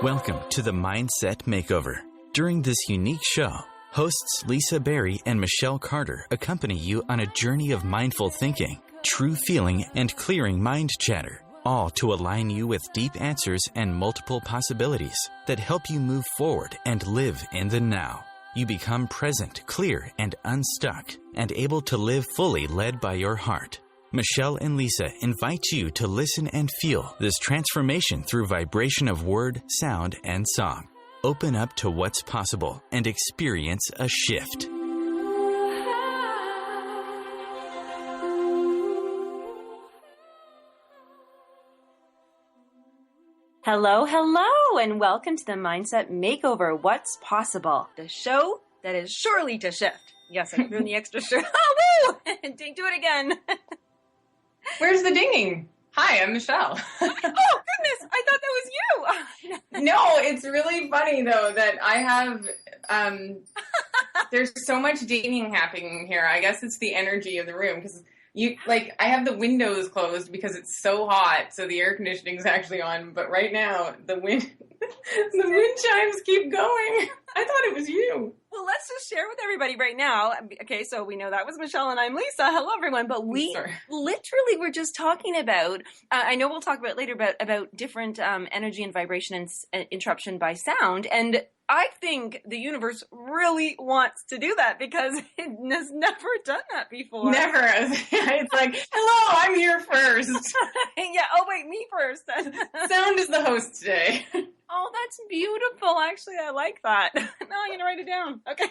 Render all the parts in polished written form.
Welcome to the Mindset Makeover. During this unique show, hosts Lisa Berry and Michelle Carter accompany you on a journey of mindful thinking, true feeling, and clearing mind chatter, all to align you with deep answers and multiple possibilities that help you move forward and live in the now. You become present, clear, and unstuck, and able to live fully led by your heart. Michelle and Lisa invite you to listen and feel this transformation through vibration of word, sound, and song. Open up to what's possible and experience a shift. Hello, and welcome to the Mindset Makeover, What's Possible, the show that is surely to shift. Yes, I'm doing the extra shirt. Oh, woo! Do it again. Where's the dinging? Hi, I'm Michelle. Oh, goodness. I thought that was you. No, it's really funny, though, that I have, there's so much dinging happening here. I guess it's the energy of the room, because I have the windows closed because it's so hot, so the air conditioning is actually on, but right now, the wind chimes keep going. I thought it was you. Well, let's just share with everybody right now. Okay, so we know that was Michelle and I'm Lisa. Hello, everyone. But we literally were just talking about, I know we'll talk about later about different energy and vibration and interruption by sound. And I think the universe really wants to do that because it has never done that before. Never. It's like, hello, I'm here first. Yeah. Oh, wait, me first. Sound is the host today. Oh, that's beautiful. Actually, I like that. No, I'm going to write it down. Okay.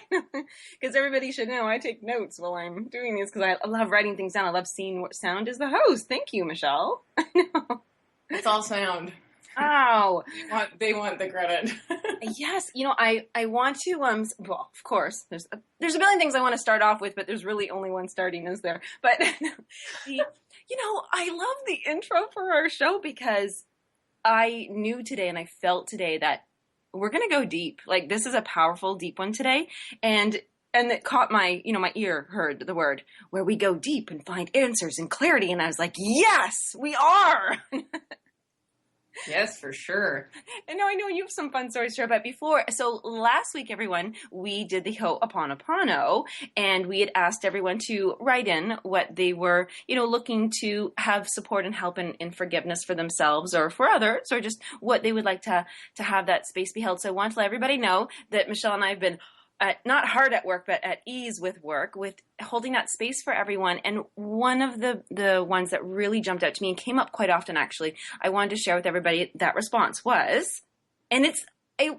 Because everybody should know I take notes while I'm doing this because I love writing things down. I love seeing what sound is the host. Thank you, Michelle. It's all sound. Oh. They want the credit. Yes. I want to, well, of course, there's a million things I want to start off with, but there's really only one starting, is there? But, I love the intro for our show because I knew today and I felt today that we're going to go deep. Like, this is a powerful, deep one today. And it caught my ear heard the word where we go deep and find answers and clarity. And I was like, yes, we are. Yes, for sure. And I know you have some fun stories to share about before. So last week, everyone, we did the Ho'oponopono, and we had asked everyone to write in what they were, looking to have support and help in forgiveness for themselves or for others, or just what they would like to have that space be held. So I want to let everybody know that Michelle and I have been not hard at work, but at ease with work, with holding that space for everyone. And one of the ones that really jumped out to me and came up quite often, actually, I wanted to share with everybody that response was, and it's I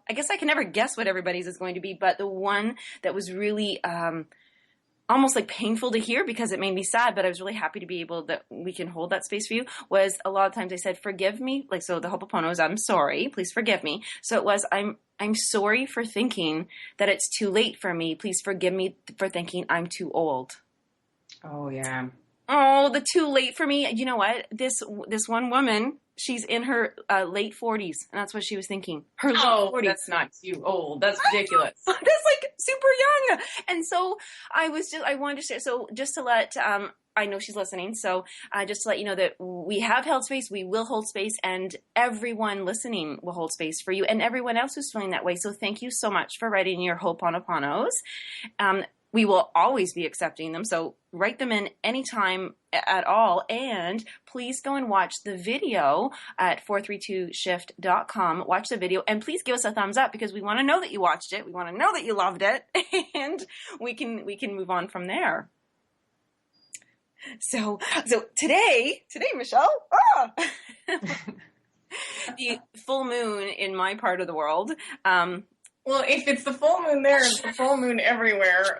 guess I can never guess what everybody's is going to be, but the one that was really almost like painful to hear because it made me sad, but I was really happy to be able that we can hold that space for you, was a lot of times I said, forgive me. Like, so the Ho'oponopono is, I'm sorry, please forgive me. So it was, I'm sorry for thinking that it's too late for me. Please forgive me for thinking I'm too old. Oh, yeah. Oh, the too late for me. You know what? This one woman, she's in her late 40s, and that's what she was thinking. Her late 40s. That's not too old. That's ridiculous. That's like super young. And so I wanted to share. So just to let, I know she's listening. So just to let you know that we have held space, we will hold space, and everyone listening will hold space for you and everyone else who's feeling that way. So thank you so much for writing your Ho'oponoponos. We will always be accepting them. So write them in anytime at all. And please go and watch the video at 432shift.com. Watch the video and please give us a thumbs up because we want to know that you watched it. We want to know that you loved it, and we can move on from there. So today, Michelle, the full moon in my part of the world. Well, if it's the full moon there, it's the full moon everywhere.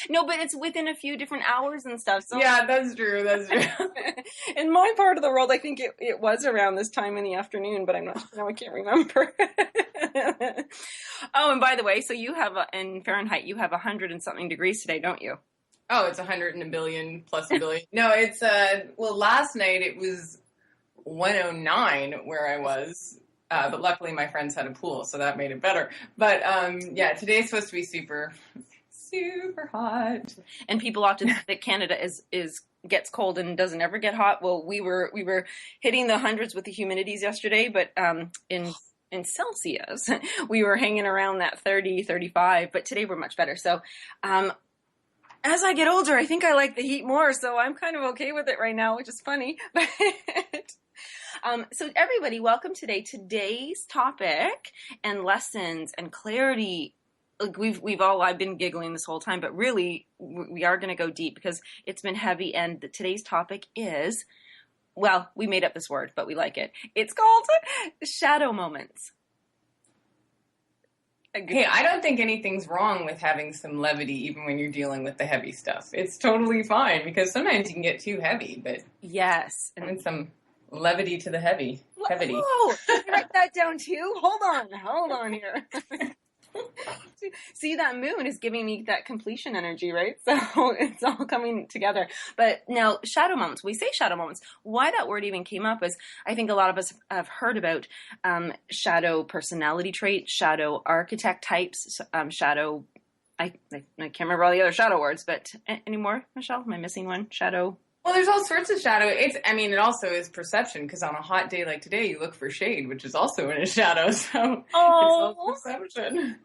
No, but it's within a few different hours and stuff. So yeah, that's true. In my part of the world, I think it was around this time in the afternoon, but I can't remember. Oh, and by the way, so you have in Fahrenheit, you have 100 and something degrees today, don't you? Oh, it's 100 and a billion plus a billion. No, it's last night it was 109 where I was. But luckily my friends had a pool, so that made it better. But, today's supposed to be super super hot. And people often think that Canada gets cold and doesn't ever get hot. Well, we were hitting the hundreds with the humidities yesterday, but in Celsius, we were hanging around that 30, 35, but today we're much better. So, as I get older, I think I like the heat more, so I'm kind of okay with it right now, which is funny. So everybody, welcome today. Today's topic and lessons and clarity, like I've been giggling this whole time, but really we are going to go deep because it's been heavy. And today's topic is, well, we made up this word, but we like it. It's called shadow moments. Hey, I don't think anything's wrong with having some levity even when you're dealing with the heavy stuff. It's totally fine because sometimes you can get too heavy, but yes, and some levity to the heavy. Whoa, write that down too. Hold on here. See, that moon is giving me that completion energy, right? So it's all coming together. But now, shadow moments. We say shadow moments. Why that word even came up is I think a lot of us have heard about shadow personality trait, shadow architect types, shadow. I can't remember all the other shadow words, but any more, Michelle? Am I missing one? Shadow. Well, there's all sorts of shadow. It also is perception, because on a hot day like today, you look for shade, which is also in a shadow, so it's all perception.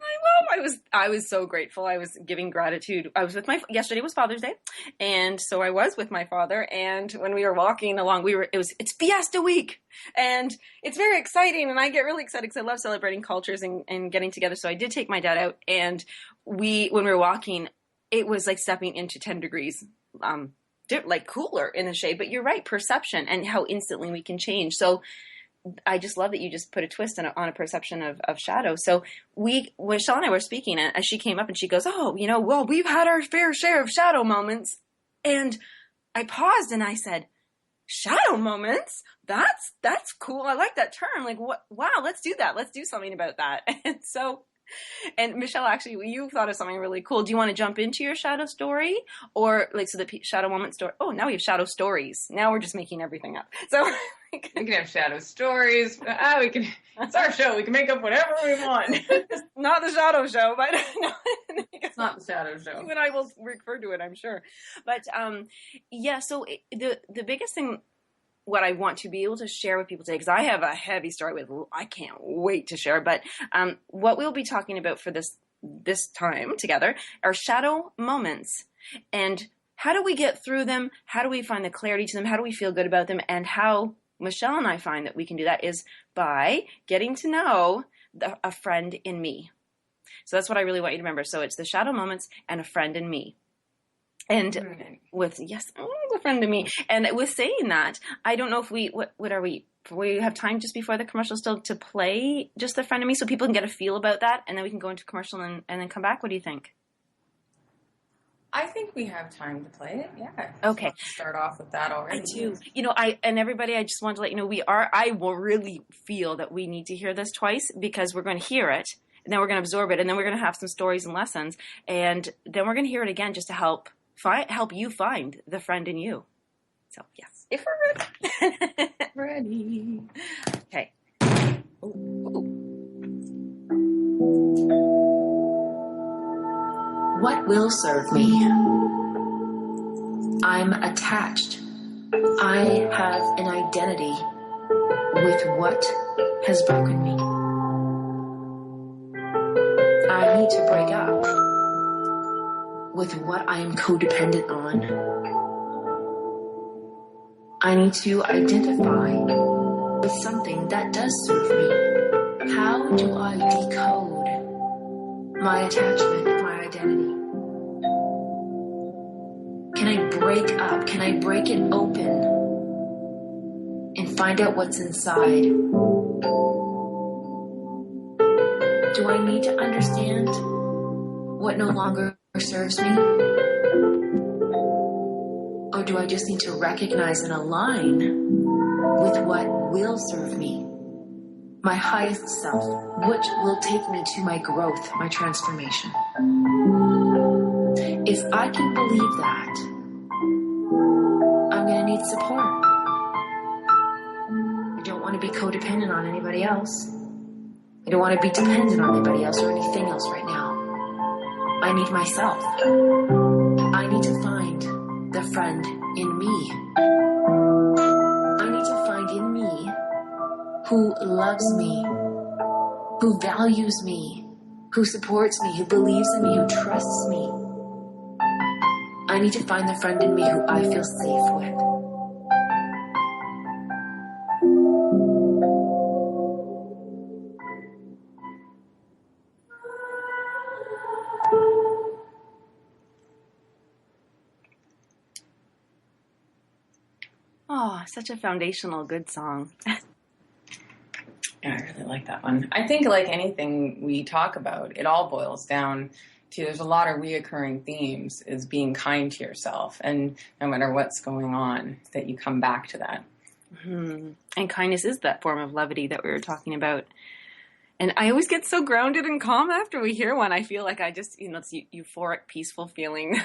I was so grateful. I was giving gratitude. I was with yesterday was Father's Day, and so I was with my father, and when we were walking along, it's Fiesta Week, and it's very exciting, and I get really excited because I love celebrating cultures and getting together, so I did take my dad out, and when we were walking, it was like stepping into 10 degrees, like cooler in the shade, but you're right, perception and how instantly we can change. So I just love that you just put a twist on a perception of shadow. So Michelle and I were speaking, and she came up and she goes, well, we've had our fair share of shadow moments. And I paused and I said, shadow moments? That's cool. I like that term. Like, what? Wow, let's do that. Let's do something about that. And Michelle, actually, you thought of something really cool. Do you want to jump into your shadow story, or the shadow moment story? Oh, now we have shadow stories. Now we're just making everything up. So we can have shadow stories. It's our show. We can make up whatever we want. Not the shadow show, but no, it's not the shadow show. And I will refer to it, I'm sure. But so the biggest thing, what I want to be able to share with people today, because I have a heavy story I can't wait to share, but what we'll be talking about for this time together are shadow moments, and how do we get through them? How do we find the clarity to them? How do we feel good about them? And how Michelle and I find that we can do that is by getting to know a friend in me. So that's what I really want you to remember. So it's the shadow moments and a friend in me. And a friend of me. And with saying that, I don't know if we have time just before the commercial still to play just the friend of me so people can get a feel about that, and then we can go into commercial and then come back. What do you think? I think we have time to play it. Yeah. Okay. Start off with that already. I do. Everybody, I just want to let you know I will really feel that we need to hear this twice, because we're going to hear it, and then we're going to absorb it, and then we're going to have some stories and lessons, and then we're going to hear it again just to help you find the friend in you. So, yes. If we're ready. Ready. Okay. Ooh. What will serve me? I'm attached. I have an identity with what has broken me. I need to break up with what I am codependent on. I need to identify with something that does serve me. How do I decode my attachment, my identity? Can I break up? Can I break it open and find out what's inside? Do I need to understand what no longer serves me? Or do I just need to recognize and align with what will serve me? My highest self, which will take me to my growth, my transformation. If I can believe that, I'm going to need support. I don't want to be codependent on anybody else. I don't want to be dependent on anybody else or anything else right now. I I need myself. I need to find the friend in me. I need to find in me who loves me, who values me, who supports me, who believes in me, who trusts me. I need to find the friend in me who I feel safe with. Oh, such a foundational, good song. Yeah, I really like that one. I think like anything we talk about, it all boils down to, there's a lot of reoccurring themes, is being kind to yourself. And no matter what's going on, that you come back to that. Mm-hmm. And kindness is that form of levity that we were talking about. And I always get so grounded and calm after we hear one. I feel like I just, it's a euphoric, peaceful feeling,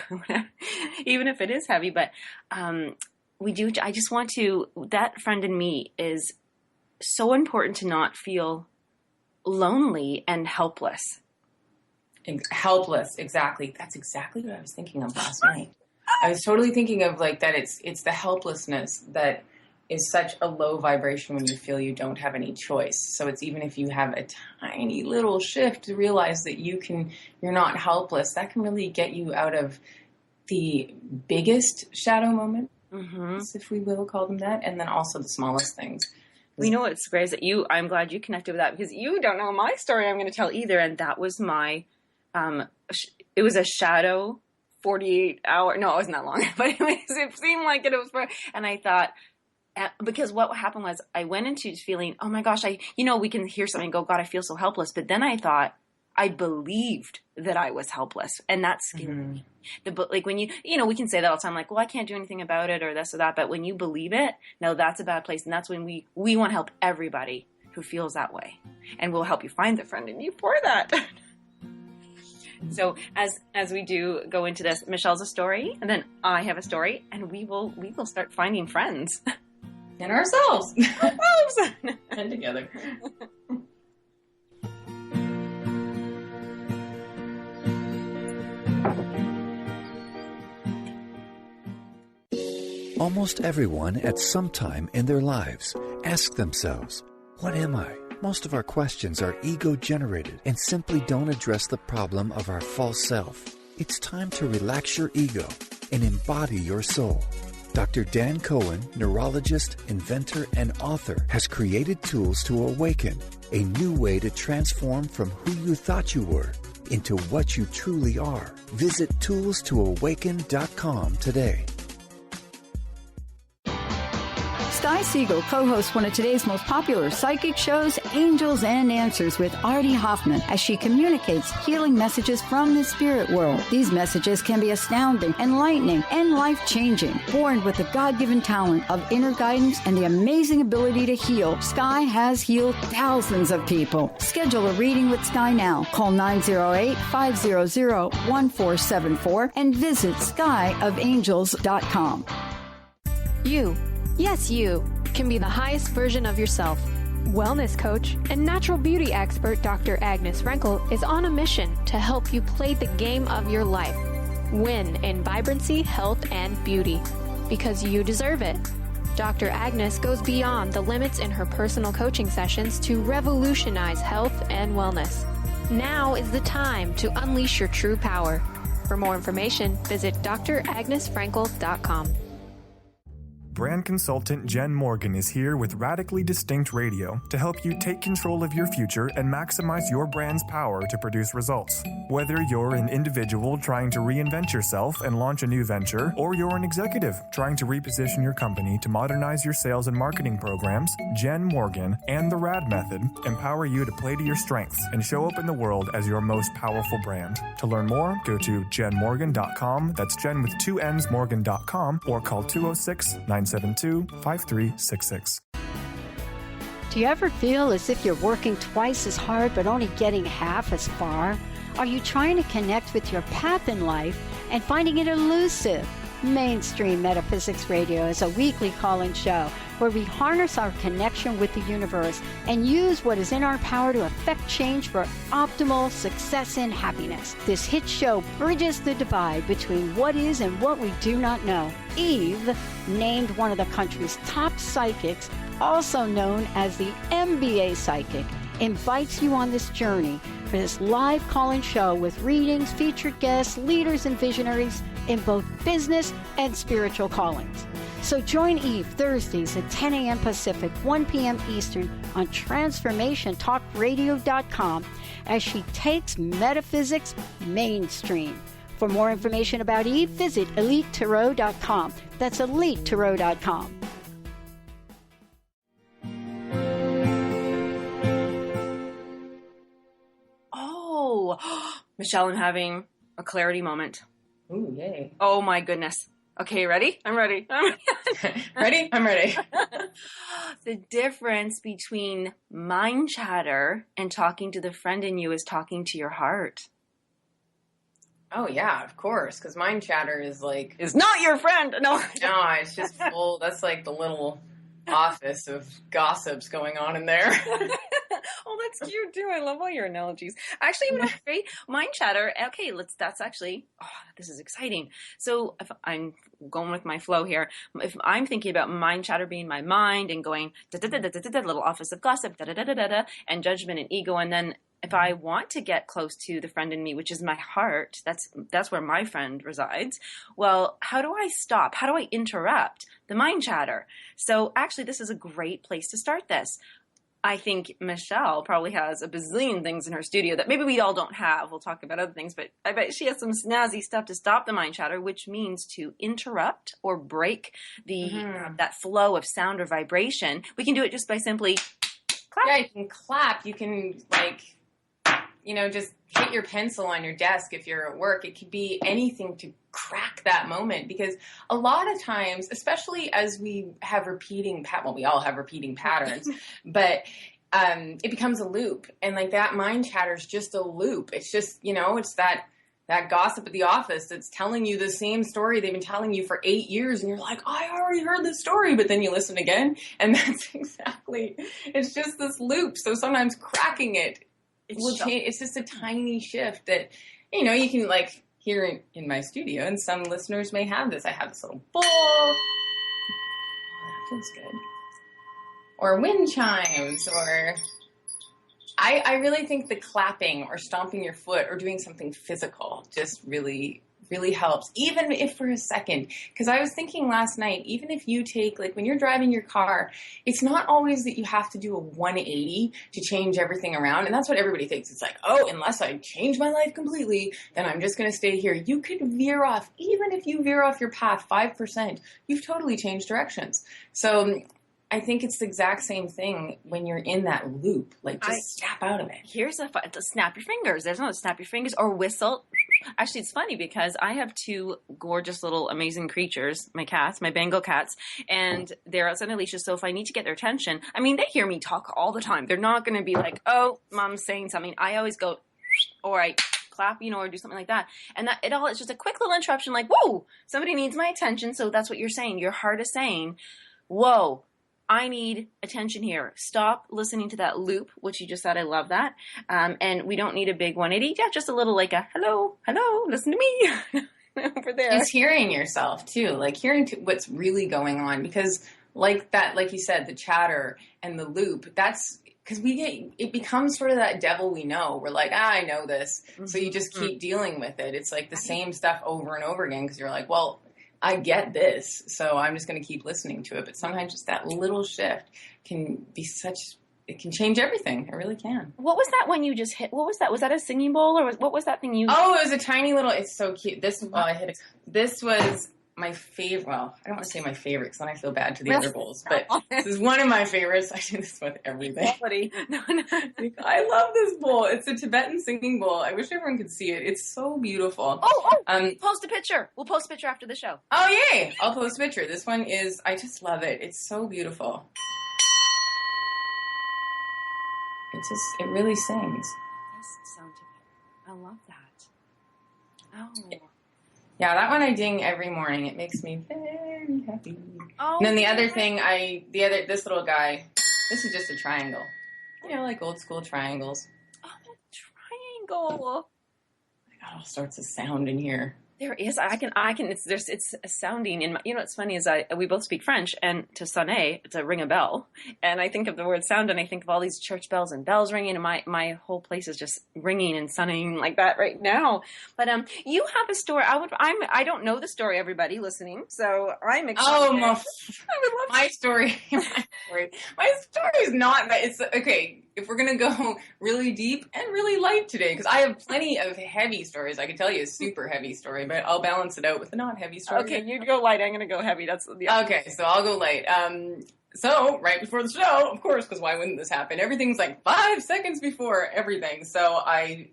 even if it is heavy. But I just want to, that friend in me is so important to not feel lonely and helpless. Helpless, exactly. That's exactly what I was thinking of last night. I was totally thinking of like that it's the helplessness that is such a low vibration when you feel you don't have any choice. So it's, even if you have a tiny little shift to realize that you're not helpless, that can really get you out of the biggest shadow moment, if we will call them that, and then also the smallest things. We know what's great is that I'm glad you connected with that, because you don't know my story I'm going to tell either. And that was my, it was a shadow 48 hour. No, it wasn't that long, but anyways, it seemed like it was and I thought, because what happened was I went into feeling, oh my gosh, we can hear something and go, God, I feel so helpless. But then I thought, I believed that I was helpless, and that scared me. Like when we can say that all the time, like, well, I can't do anything about it or this or that. But when you believe it, no, that's a bad place. And that's when we want to help everybody who feels that way. And we'll help you find the friend in you for that. So as we do go into this, Michelle's a story, and then I have a story, and we will start finding friends. And ourselves. And together. Almost everyone at some time in their lives ask themselves, what am I? Most of our questions are ego-generated and simply don't address the problem of our false self. It's time to relax your ego and embody your soul. Dr. Dan Cohen, neurologist, inventor, and author, has created tools to awaken a new way to transform from who you thought you were into what you truly are. Visit toolstoawaken.com today. Sky Siegel co-hosts one of today's most popular psychic shows, Angels and Answers, with Artie Hoffman, as she communicates healing messages from the spirit world. These messages can be astounding, enlightening, and life-changing. Born with the God-given talent of inner guidance and the amazing ability to heal, Sky has healed thousands of people. Schedule a reading with Sky now. Call 908-500-1474 and visit skyofangels.com. You, yes, you, can be the highest version of yourself. Wellness coach and natural beauty expert Dr. Agnes Frenkel is on a mission to help you play the game of your life. Win in vibrancy, health, and beauty. Because you deserve it. Dr. Agnes goes beyond the limits in her personal coaching sessions to revolutionize health and wellness. Now is the time to unleash your true power. For more information, visit dragnesfrankel.com. Brand consultant Jen Morgan is here with Radically Distinct Radio to help you take control of your future and maximize your brand's power to produce results. Whether you're an individual trying to reinvent yourself and launch a new venture, or you're an executive trying to reposition your company to modernize your sales and marketing programs, Jen Morgan and the RAD Method empower you to play to your strengths and show up in the world as your most powerful brand. To learn more, go to jenmorgan.com, that's Jen with 2 N's, Morgan.com, or call 206-972-5366. Do you ever feel as if you're working twice as hard but only getting half as far? Are you trying to connect with your path in life and finding it elusive? Mainstream Metaphysics Radio is a weekly call-in show where we harness our connection with the universe and use what is in our power to affect change for optimal success and happiness. This hit show bridges the divide between what is and what we do not know. Eve, named one of the country's top psychics, also known as the MBA psychic, invites you on this journey for this live call-in show with readings, featured guests, leaders, and visionaries in both business and spiritual callings. So join Eve Thursdays at 10 a.m. Pacific, 1 p.m. Eastern on TransformationTalkRadio.com as she takes metaphysics mainstream. For more information about Eve, visit EliteTarot.com. That's EliteTarot.com. Oh, Michelle, I'm having a clarity moment. Ooh, yay. Oh my goodness. Okay, ready? I'm ready. Ready? I'm ready. The difference between mind chatter and talking to the friend in you is talking to your heart. Oh, yeah, of course. Because mind chatter is like... Is not your friend. No. No, it's just full... That's like the little office of gossips going on in there. Oh, that's cute too. I love all your analogies. Actually, you know, great mind chatter. Okay, that's actually, this is exciting. So if I'm going with my flow here, if I'm thinking about mind chatter being my mind and going little office of gossip, and judgment and ego, and then if I want to get close to the friend in me, which is my heart, that's where my friend resides. Well, how do I stop? How do I interrupt the mind chatter? So actually, this is a great place to start this. I think Michelle probably has a bazillion things in her studio that maybe we all don't have. We'll talk about other things, but I bet she has some snazzy stuff to stop the mind chatter, which means to interrupt or break the that flow of sound or vibration. We can do it just by simply clap. Yeah, you can clap. You can just hit your pencil on your desk if you're at work. It could be anything to crack that moment, because a lot of times, especially as we have we all have repeating patterns, but it becomes a loop, and like that mind chatter is just a loop. It's just, it's that gossip at the office that's telling you the same story they've been telling you for 8 years, and you're like, I already heard this story, but then you listen again, and it's just this loop. So sometimes cracking it will change. It's just a tiny shift that, you can like hear in my studio, and some listeners may have this. I have this little bowl. Oh, that feels good. Or wind chimes, or I really think the clapping or stomping your foot or doing something physical just really, really helps, even if for a second. Because I was thinking last night, even if you take, like when you're driving your car, it's not always that you have to do a 180 to change everything around. And that's what everybody thinks. It's like, oh, unless I change my life completely, then I'm just going to stay here. You could veer off. Even if you veer off your path 5%, you've totally changed directions. So I think it's the exact same thing when you're in that loop. Like, just snap out of it. Here's snap your fingers. There's no snap your fingers or whistle. Actually, it's funny because I have two gorgeous little amazing creatures, my cats, my Bengal cats, and they're outside my leashes. So if I need to get their attention, I mean, they hear me talk all the time. They're not going to be like, oh, mom's saying something. I always go, or I clap, or do something like that. And that it's just a quick little interruption, like, whoa, somebody needs my attention. So that's what you're saying. Your heart is saying, whoa, I need attention here. Stop listening to that loop, which you just said. I love that. And we don't need a big 180. Yeah, just a little like a hello, listen to me over there. It's hearing yourself too, like hearing what's really going on, because like that, like you said, the chatter and the loop, that's because it becomes sort of that devil we know. We're like, I know this. Mm-hmm. So you just keep dealing with it. It's like the same stuff over and over again, because you're like, well, I get this, so I'm just going to keep listening to it. But sometimes just that little shift can be it can change everything. It really can. What was that when you just hit? What was that? Was that a singing bowl, or what was that thing you? Oh, it was a tiny little, it's so cute. This was my favorite. Well, I don't want to say my favorite because then I feel bad to the other bowls, but this is one of my favorites. I do this with everything. No. I love this bowl. It's a Tibetan singing bowl. I wish everyone could see it. It's so beautiful. Post a picture. We'll post a picture after the show. Oh, yay. I'll post a picture. This one is, I just love it. It's so beautiful. It really sings. Yes, sound Tibetan. I love that. Oh. Yeah, that one I ding every morning. It makes me very happy. Oh, And then the other thing, this little guy, this is just a triangle. You know, like old school triangles. Oh, triangle. I got all sorts of sound in here. There is. I can. It's sounding in my. You know what's funny is we both speak French, and to sonner, to ring a bell, and I think of the word sound, and I think of all these church bells and bells ringing, and my whole place is just ringing and sunning like that right now. But you have a story. I don't know the story. Everybody listening, so I'm excited. Oh, I would love my story. My story is not that. It's okay. If we're going to go really deep and really light today, because I have plenty of heavy stories. I could tell you a super heavy story, but I'll balance it out with a not heavy story. Okay, you go light. I'm going to go heavy. Okay, so I'll go light. So right before the show, of course, because why wouldn't this happen? Everything's like 5 seconds before everything. So I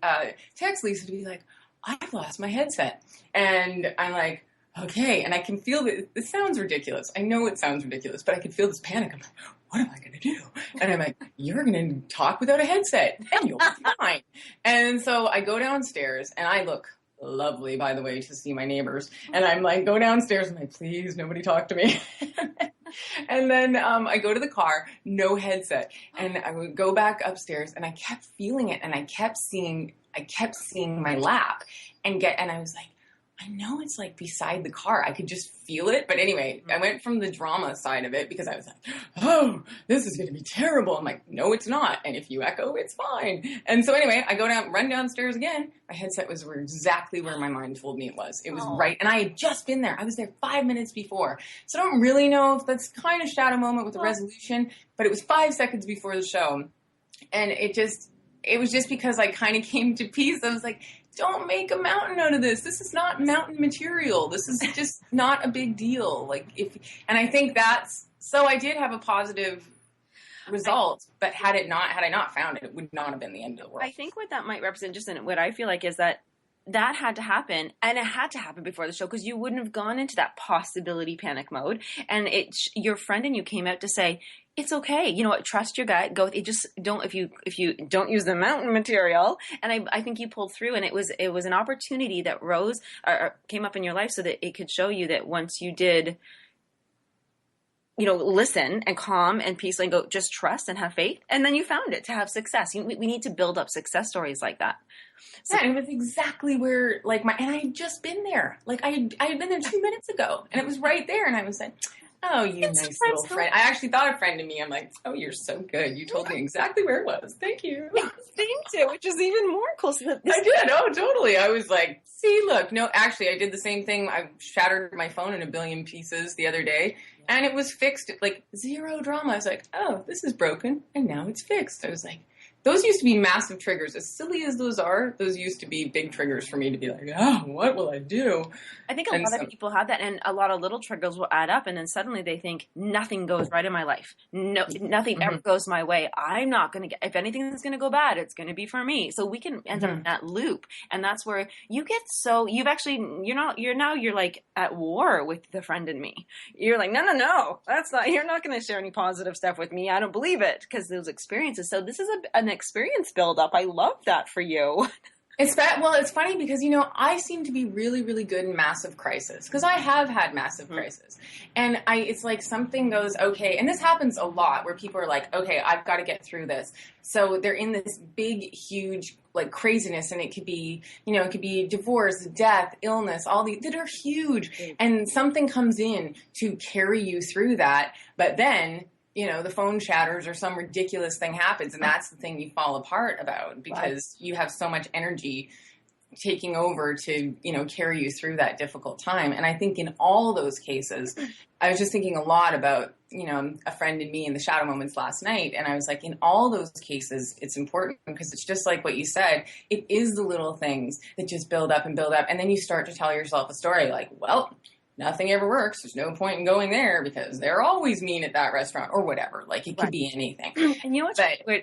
text Lisa to be like, I've lost my headset. And I'm like, okay. And I can feel that it sounds ridiculous. I know it sounds ridiculous, but I can feel this panic. I'm like, what am I going to do? And I'm like, you're going to talk without a headset and you'll be fine. And so I go downstairs and I look lovely, by the way, to see my neighbors. And I'm like, go downstairs. I'm like, please, nobody talk to me. And then I go to the car, no headset. And I would go back upstairs and I kept feeling it. And I kept seeing my lap and I was like, I know it's like beside the car. I could just feel it. But anyway, I went from the drama side of it because I was like, oh, this is going to be terrible. I'm like, no, it's not. And if you echo, it's fine. And so anyway, I run downstairs again. My headset was exactly where my mind told me it was. It was right. And I had just been there. I was there 5 minutes before. So I don't really know if that's kind of shadow moment with the resolution, but it was 5 seconds before the show. And it was just because I kind of came to peace. I was like, don't make a mountain out of this. This is not mountain material. This is just not a big deal. And I think so I did have a positive result, but had I not found it, it would not have been the end of the world. I think what that might represent, just in what I feel like, is that had to happen, and it had to happen before the show, because you wouldn't have gone into that possibility panic mode. And your friend and you came out to say, it's okay. You know what? Trust your gut. Go. Just don't. If you don't use the mountain material, and I think you pulled through, and it was an opportunity that rose or came up in your life, so that it could show you that once you did, listen and calm and peacefully go, just trust and have faith, and then you found it to have success. We need to build up success stories like that. So, yeah, it was exactly where and I had just been there. I had been there 2 minutes ago, and it was right there, and I was like, oh, you nice little friend. I actually thought a friend of me. I'm like, oh, you're so good. You told me exactly where it was. Thank you. Thank you, which is even more cool. So I did. Oh, totally. I was like, see, look. No, actually, I did the same thing. I shattered my phone in a billion pieces the other day, and it was fixed. Zero drama. I was like, oh, this is broken, and now it's fixed. I was like, those used to be massive triggers. As silly as those are, those used to be big triggers for me to be like, oh, what will I do? I think a lot of people have that, and a lot of little triggers will add up, and then suddenly they think, nothing goes right in my life. No, nothing ever goes my way. I'm not going to if anything is going to go bad, it's going to be for me. So we can end up in that loop, and that's where you get you're like at war with the friend in me. You're like, no, that's not, you're not going to share any positive stuff with me. I don't believe it, because those experiences. So this is an experience build up. I love that for you. It's funny because, I seem to be really, really good in massive crisis, because I have had massive crisis, and it's like something goes, okay. And this happens a lot where people are like, okay, I've got to get through this. So they're in this big, huge, craziness, and it could be, it could be divorce, death, illness, all these that are huge. And something comes in to carry you through that. But then, the phone shatters or some ridiculous thing happens, and that's the thing you fall apart about, because you have so much energy taking over to, carry you through that difficult time. And I think in all those cases, I was just thinking a lot about, a friend and me in the shadow moments last night. And I was like, in all those cases, it's important, because it's just like what you said. It is the little things that just build up and build up. And then you start to tell yourself a story like, well, nothing ever works. There's no point in going there because they're always mean at that restaurant or whatever. Like it could be anything. And you know what?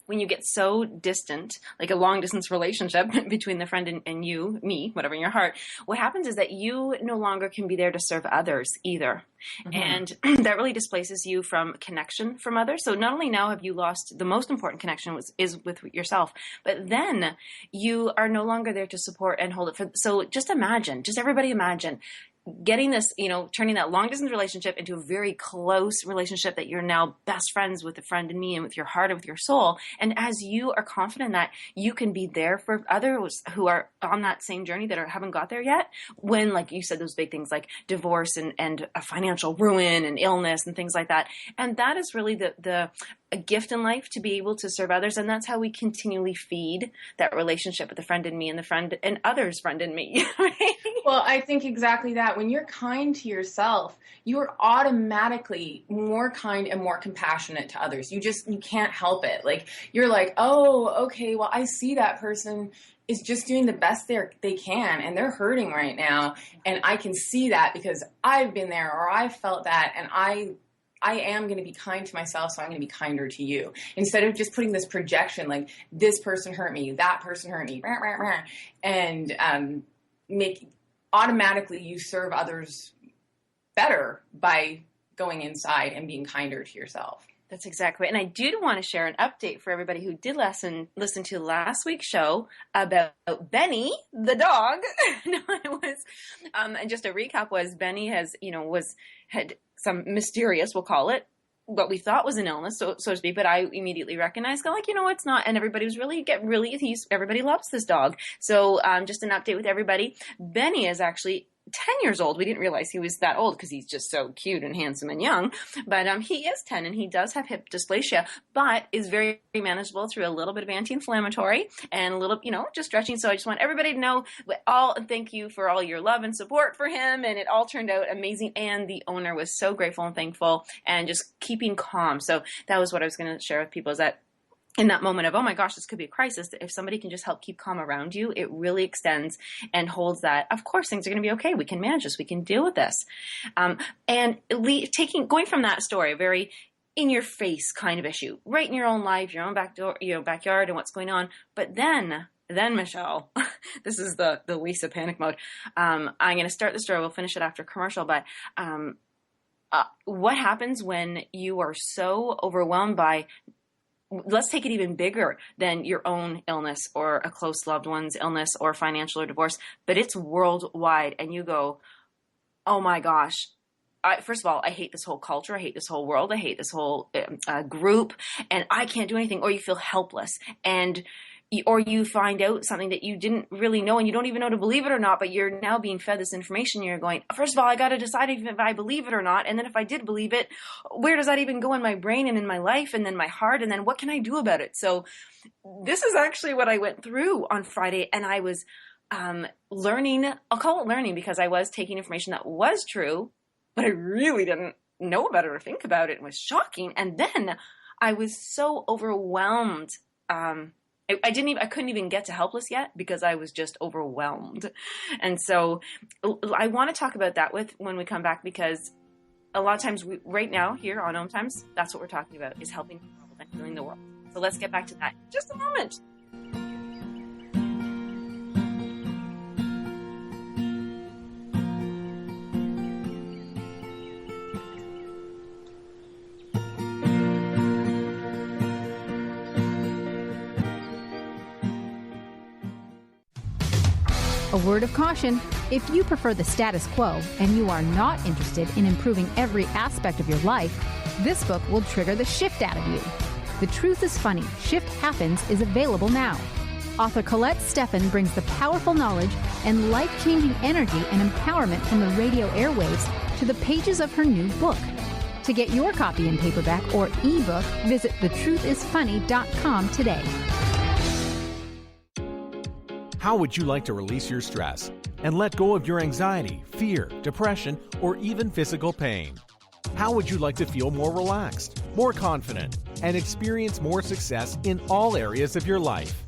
When you get so distant, like a long distance relationship between the friend and you, me, whatever in your heart, what happens is that you no longer can be there to serve others either. And that really displaces you from connection from others. So not only now have you lost the most important connection is with yourself, but then you are no longer there to support and hold it for. So just everybody imagine getting this, turning that long distance relationship into a very close relationship that you're now best friends with a friend and me and with your heart and with your soul. And as you are confident that you can be there for others who are on that same journey that haven't got there yet, when, like you said, those big things like divorce and a financial ruin and illness and things like that. And that is really a gift in life to be able to serve others. And that's how we continually feed that relationship with the friend in me and the friend and others' friend in me. Right? Well, I think exactly that. When you're kind to yourself, you're automatically more kind and more compassionate to others. You can't help it. Like, you're like, oh, okay, well, I see that person is just doing the best they can, and they're hurting right now. And I can see that because I've been there or I've felt that, and I am going to be kind to myself, so I'm going to be kinder to you. Instead of just putting this projection, like, this person hurt me, that person hurt me, and automatically you serve others better by going inside and being kinder to yourself. That's exactly right. And I did want to share an update for everybody who did listen to last week's show about Benny, the dog. No, it was, and just a recap was Benny had some mysterious, we'll call it, what we thought was an illness, so to speak, but I immediately recognized, it's not. And everybody was everybody loves this dog. So just an update with everybody. Benny is actually 10 years old. We didn't realize he was that old because he's just so cute and handsome and young. But he is 10 and he does have hip dysplasia, but is very manageable through a little bit of anti-inflammatory and a little, just stretching. So I just want everybody to know thank you for all your love and support for him. And it all turned out amazing. And the owner was so grateful and thankful and just keeping calm. So that was what I was going to share with people, is that in that moment of, oh my gosh, this could be a crisis, if somebody can just help keep calm around you, it really extends and holds that, of course, things are going to be okay. We can manage this. We can deal with this. And going from that story, a very in your face kind of issue, right in your own life, your own backyard and what's going on. But then Michelle, this is the Lisa panic mode. I'm going to start the story. We'll finish it after commercial, but, what happens when you are so overwhelmed by, let's take it even bigger than your own illness or a close loved one's illness or financial or divorce, but it's worldwide. And you go, oh my gosh. First of all, I hate this whole culture. I hate this whole world. I hate this whole group, and I can't do anything. Or you feel helpless, or you find out something that you didn't really know and you don't even know to believe it or not, but you're now being fed this information. You're going, first of all, I got to decide if I believe it or not. And then if I did believe it, where does that even go in my brain and in my life and then my heart? And then what can I do about it? So this is actually what I went through on Friday. And I was learning, I'll call it learning, because I was taking information that was true, but I really didn't know about it or think about it. It was shocking. And then I was so overwhelmed. I couldn't even get to helpless yet because I was just overwhelmed. And so I want to talk about that when we come back, because a lot of times right now here on Home Times, that's what we're talking about, is helping people and healing the world. So let's get back to that in just a moment. A word of caution: if you prefer the status quo and you are not interested in improving every aspect of your life, this book will trigger the shift out of you. The Truth is Funny, Shift Happens is available now. Author Colette Steffen brings the powerful knowledge and life-changing energy and empowerment from the radio airwaves to the pages of her new book. To get your copy in paperback or ebook, visit thetruthisfunny.com today. How would you like to release your stress and let go of your anxiety, fear, depression, or even physical pain? How would you like to feel more relaxed, more confident, and experience more success in all areas of your life?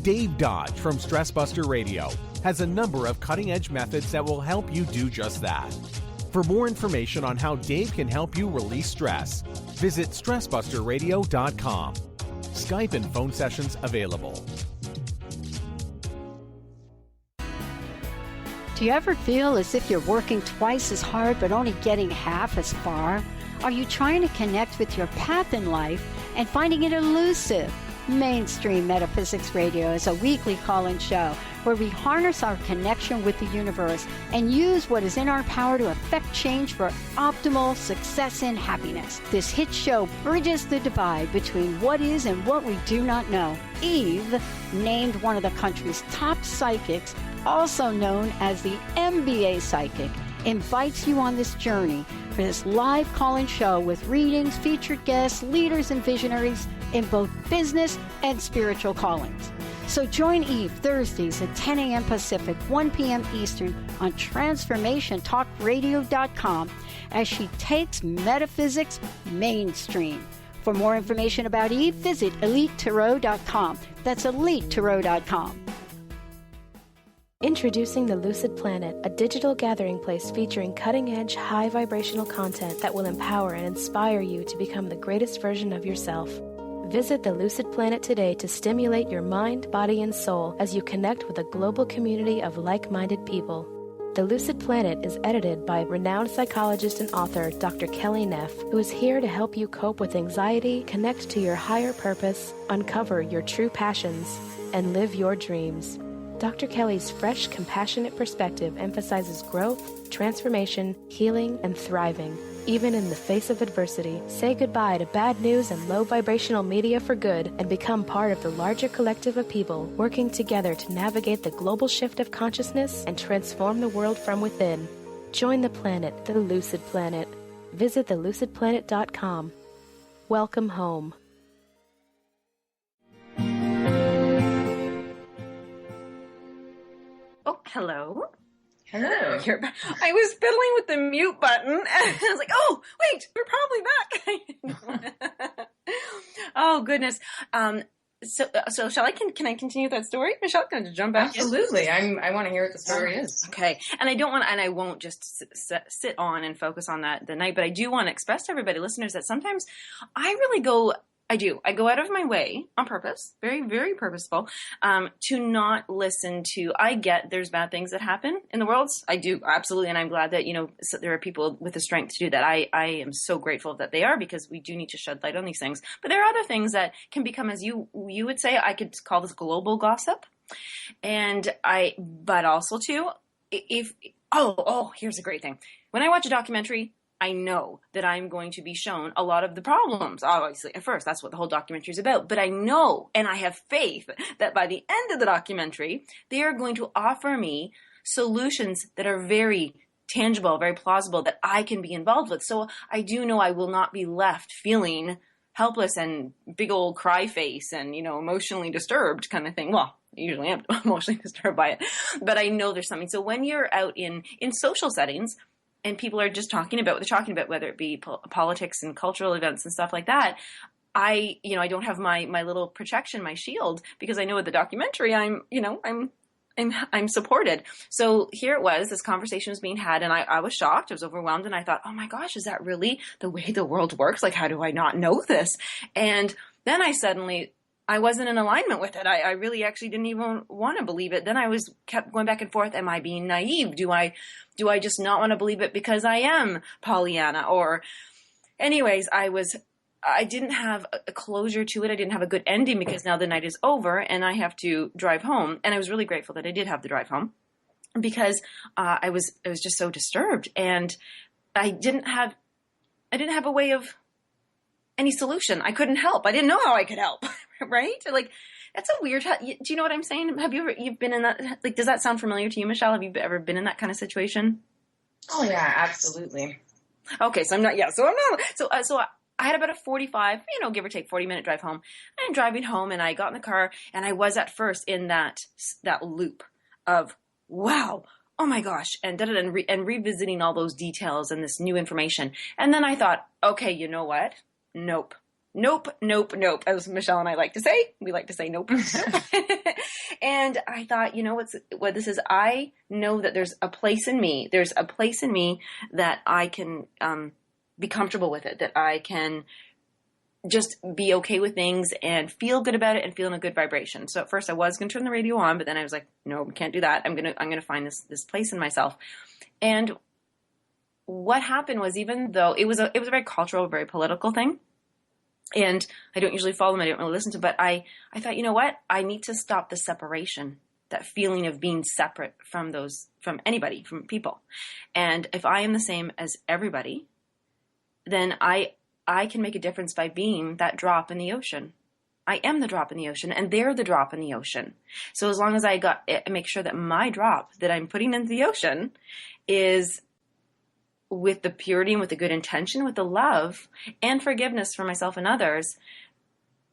Dave Dodge from Stress Buster Radio has a number of cutting-edge methods that will help you do just that. For more information on how Dave can help you release stress, visit StressBusterRadio.com. Skype and phone sessions available. Do you ever feel as if you're working twice as hard but only getting half as far? Are you trying to connect with your path in life and finding it elusive? Mainstream Metaphysics Radio is a weekly call-in show where we harness our connection with the universe and use what is in our power to affect change for optimal success and happiness. This hit show bridges the divide between what is and what we do not know. Eve, named one of the country's top psychics, also known as the MBA psychic, invites you on this journey for this live call-in show with readings, featured guests, leaders, and visionaries in both business and spiritual callings. So join Eve Thursdays at 10 a.m. Pacific, 1 p.m. Eastern on TransformationTalkRadio.com as she takes metaphysics mainstream. For more information about Eve, visit EliteTarot.com. That's EliteTarot.com. Introducing the Lucid Planet, a digital gathering place featuring cutting-edge, high-vibrational content that will empower and inspire you to become the greatest version of yourself. Visit the Lucid Planet today to stimulate your mind, body, and soul as you connect with a global community of like-minded people. The Lucid Planet is edited by renowned psychologist and author Dr. Kelly Neff, who is here to help you cope with anxiety, connect to your higher purpose, uncover your true passions, and live your dreams. Dr. Kelly's fresh, compassionate perspective emphasizes growth, transformation, healing, and thriving, even in the face of adversity. Say goodbye to bad news and low vibrational media for good and become part of the larger collective of people working together to navigate the global shift of consciousness and transform the world from within. Join the planet, the Lucid Planet. Visit thelucidplanet.com. Welcome home. Oh, hello. Hello. I was fiddling with the mute button, and I was like, "Oh, wait, we're probably back." Oh goodness. So shall I? Can I continue that story, Michelle? Can I jump back? Absolutely. I want to hear what the story is. Okay. And I don't want, and I won't just sit on and focus on that the night, but I do want to express to everybody, listeners, that sometimes I really go. I go out of my way on purpose, very, very purposeful, to not listen to, I get there's bad things that happen in the world. I do, absolutely. And I'm glad that, so there are people with the strength to do that. I am so grateful that they are, because we do need to shed light on these things. But there are other things that can become, as you would say, I could call this global gossip. But also too, here's a great thing. When I watch a documentary, I know that I'm going to be shown a lot of the problems. Obviously, at first, that's what the whole documentary is about. But I know, and I have faith, that by the end of the documentary, they are going to offer me solutions that are very tangible, very plausible, that I can be involved with. So I do know I will not be left feeling helpless and big old cry face and, emotionally disturbed kind of thing. Well, I usually am emotionally disturbed by it. But I know there's something. So when you're out in social settings, and people are just talking about what they're talking about, whether it be politics and cultural events and stuff like that, I don't have my little protection, my shield, because I know with the documentary, I'm supported. So here it was, this conversation was being had, and I was shocked. I was overwhelmed, and I thought, oh my gosh, is that really the way the world works? Like, how do I not know this? And then I wasn't in alignment with it. I really actually didn't even want to believe it. Then I kept going back and forth. Am I being naive? Do I just not want to believe it because I am Pollyanna? Or anyways, I didn't have a closure to it. I didn't have a good ending, because now the night is over and I have to drive home. And I was really grateful that I did have the drive home, because I was just so disturbed, and I didn't have a way of any solution. I couldn't help. I didn't know how I could help. Right? Like, that's a weird, do you know what I'm saying? Have you've been in that, like, does that sound familiar to you, Michelle? Have you ever been in that kind of situation? Oh yeah, absolutely. Okay. So I had about a 45, give or take 40-minute drive home. I'm driving home, and I got in the car, and I was at first in that loop of, wow, oh my gosh, and and revisiting all those details and this new information. And then I thought, okay, you know what? Nope. nope, nope, nope. As Michelle and I like to say, we like to say nope. Nope. And I thought, you know, what this is, I know that there's a place in me. There's a place in me that I can be comfortable with it, that I can just be okay with things and feel good about it and feel in a good vibration. So at first I was going to turn the radio on, but then I was like, no, we can't do that. I'm going to find this place in myself. And what happened was, even though it was a very cultural, very political thing, and I don't usually follow them, I don't really listen to, but I thought, you know what? I need to stop the separation, that feeling of being separate from anybody, from people. And if I am the same as everybody, then I can make a difference by being that drop in the ocean. I am the drop in the ocean, and they're the drop in the ocean. So as long as I make sure that my drop that I'm putting into the ocean is with the purity and with the good intention, with the love and forgiveness for myself and others,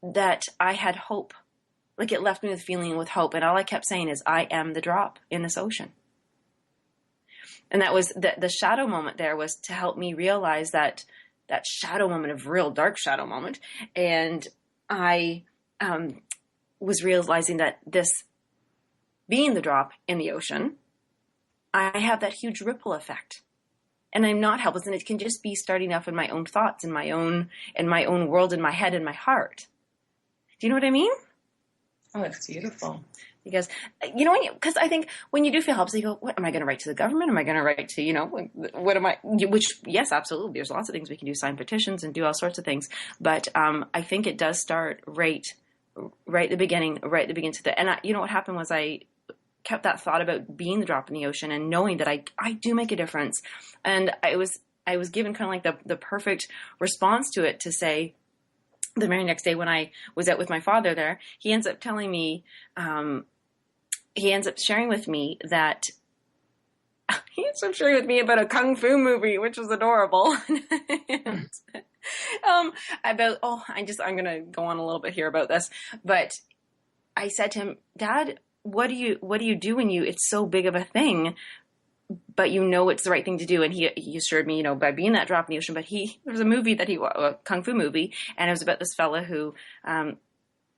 that I had hope. Like, it left me with feeling with hope. And all I kept saying is, I am the drop in this ocean. And that was the shadow moment there, was to help me realize that shadow moment, of real dark shadow moment. And I was realizing that this being the drop in the ocean, I have that huge ripple effect. And I'm not helpless, and it can just be starting off in my own thoughts, in my own world, in my head, in my heart. Do you know what I mean? Oh, it's beautiful. Because, you know, because I think when you do feel helpless, you go, what am I going to write to the government? Am I going to write to, you know, what am I, which, yes, absolutely. There's lots of things we can do, sign petitions and do all sorts of things. But I think it does start right at the beginning and you know, what happened was I kept that thought about being the drop in the ocean and knowing that I do make a difference. And I was given kind of like the perfect response to it, to say, the very next day when I was out with my father there, he ends up telling me, he ends up sharing with me about a kung fu movie, which was adorable. And, I'm going to go on a little bit here about this, but I said to him, Dad, what do you do when it's so big of a thing, but you know it's the right thing to do? And he assured me, you know, by being that drop in the ocean. But there was a movie a kung fu movie, and it was about this fella who